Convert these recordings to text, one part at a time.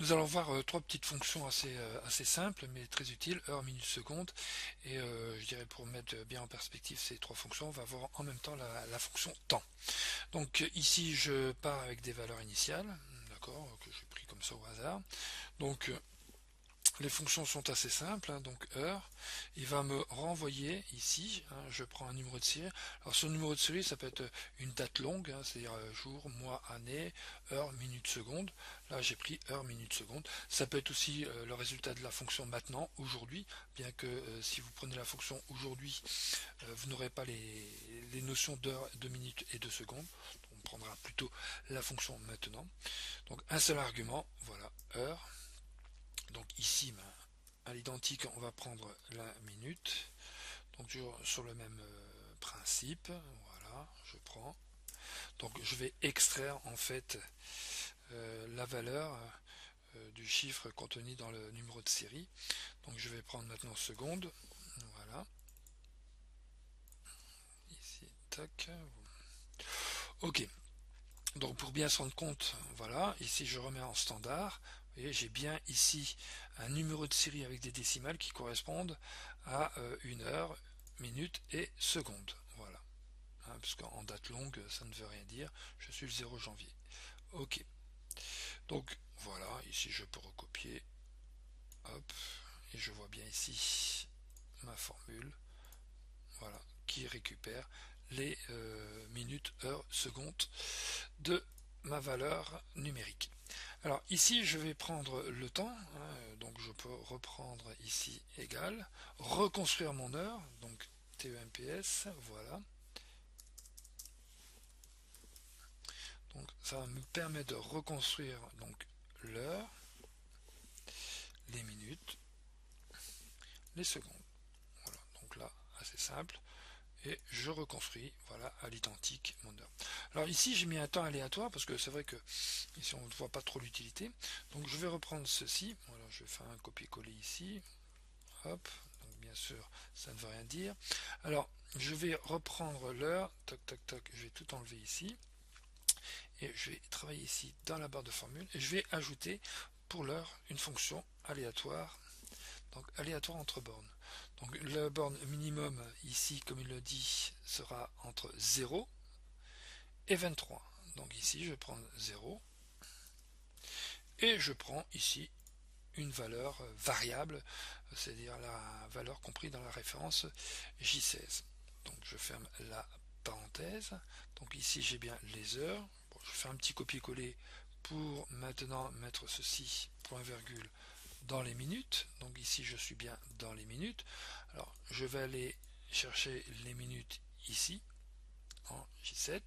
Nous allons voir trois petites fonctions assez simples mais très utiles, heure, minute, seconde. Et je dirais pour mettre bien en perspective ces trois fonctions, on va voir en même temps la fonction temps. Donc ici je pars avec des valeurs initiales, d'accord, que j'ai pris comme ça au hasard. Donc les fonctions sont assez simples, hein, donc heure, il va me renvoyer ici, hein, je prends un numéro de série. Alors ce numéro de série, ça peut être une date longue, hein, c'est-à-dire jour, mois, année, heure, minute, seconde. Là j'ai pris heure, minute, seconde. Ça peut être aussi le résultat de la fonction maintenant, aujourd'hui, bien que si vous prenez la fonction aujourd'hui, vous n'aurez pas les notions d'heure, de minute et de seconde. On prendra plutôt la fonction maintenant. Donc un seul argument, voilà, heure. Donc ici, à l'identique, on va prendre la minute. Donc toujours sur le même principe. Voilà, je prends. Donc je vais extraire en fait la valeur du chiffre contenu dans le numéro de série. Donc je vais prendre maintenant seconde. Voilà. Ici, tac. Ok. Donc pour bien se rendre compte, voilà, ici je remets en standard. Vous voyez, j'ai bien ici un numéro de série avec des décimales qui correspondent à une heure, minute et seconde. Voilà. Hein, parce qu'en date longue, ça ne veut rien dire. Je suis le 0 janvier. Ok. Donc voilà, ici je peux recopier. Hop. Et je vois bien ici ma formule. Voilà. Qui récupère les minutes, heures, secondes de ma valeur numérique. Alors ici je vais prendre le temps, hein, donc je peux reprendre ici égal, reconstruire mon heure, donc TEMPS, voilà. Donc ça me permet de reconstruire donc l'heure, les minutes, les secondes. Voilà, donc là assez simple. Et je reconstruis, voilà, à l'identique mon heure. Alors ici j'ai mis un temps aléatoire parce que c'est vrai que ici on ne voit pas trop l'utilité. Donc je vais reprendre ceci, voilà, je vais faire un copier-coller ici, hop, donc bien sûr ça ne veut rien dire. Alors je vais reprendre l'heure, tac tac tac, je vais tout enlever ici, et je vais travailler ici dans la barre de formule, et je vais ajouter pour l'heure une fonction aléatoire, donc aléatoire entre bornes. Donc la borne minimum ici, comme il le dit, sera entre 0 et 23. Donc ici, je prends 0 et je prends ici une valeur variable, c'est-à-dire la valeur comprise dans la référence J16. Donc je ferme la parenthèse. Donc ici, j'ai bien les heures. Bon, je fais un petit copier-coller pour maintenant mettre ceci, point virgule, dans les minutes. Donc ici, je suis bien dans les minutes. Alors, je vais aller chercher les minutes ici, en J7.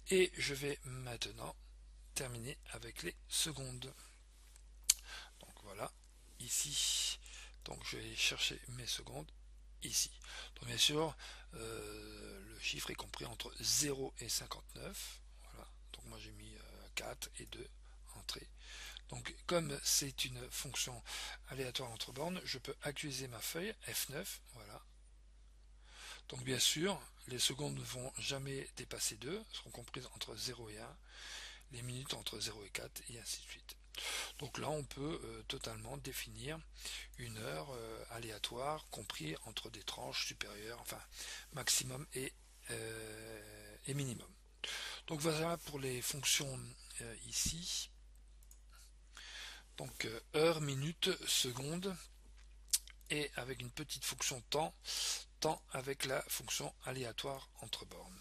Et je vais maintenant terminer avec les secondes. Donc voilà, ici. Donc je vais chercher mes secondes ici. Donc bien sûr, le chiffre est compris entre 0 et 59. Voilà. Donc moi j'ai mis 4 et 2 entrées. Donc comme c'est une fonction aléatoire entre bornes, je peux actualiser ma feuille F9. Voilà. Donc bien sûr, les secondes ne vont jamais dépasser 2, seront comprises entre 0 et 1, les minutes entre 0 et 4, et ainsi de suite. Donc là, on peut totalement définir une heure aléatoire compris entre des tranches supérieures, enfin maximum et minimum. Donc voilà pour les fonctions ici. Donc heure, minute, seconde, et avec une petite fonction temps, temps avec la fonction aléatoire entre bornes.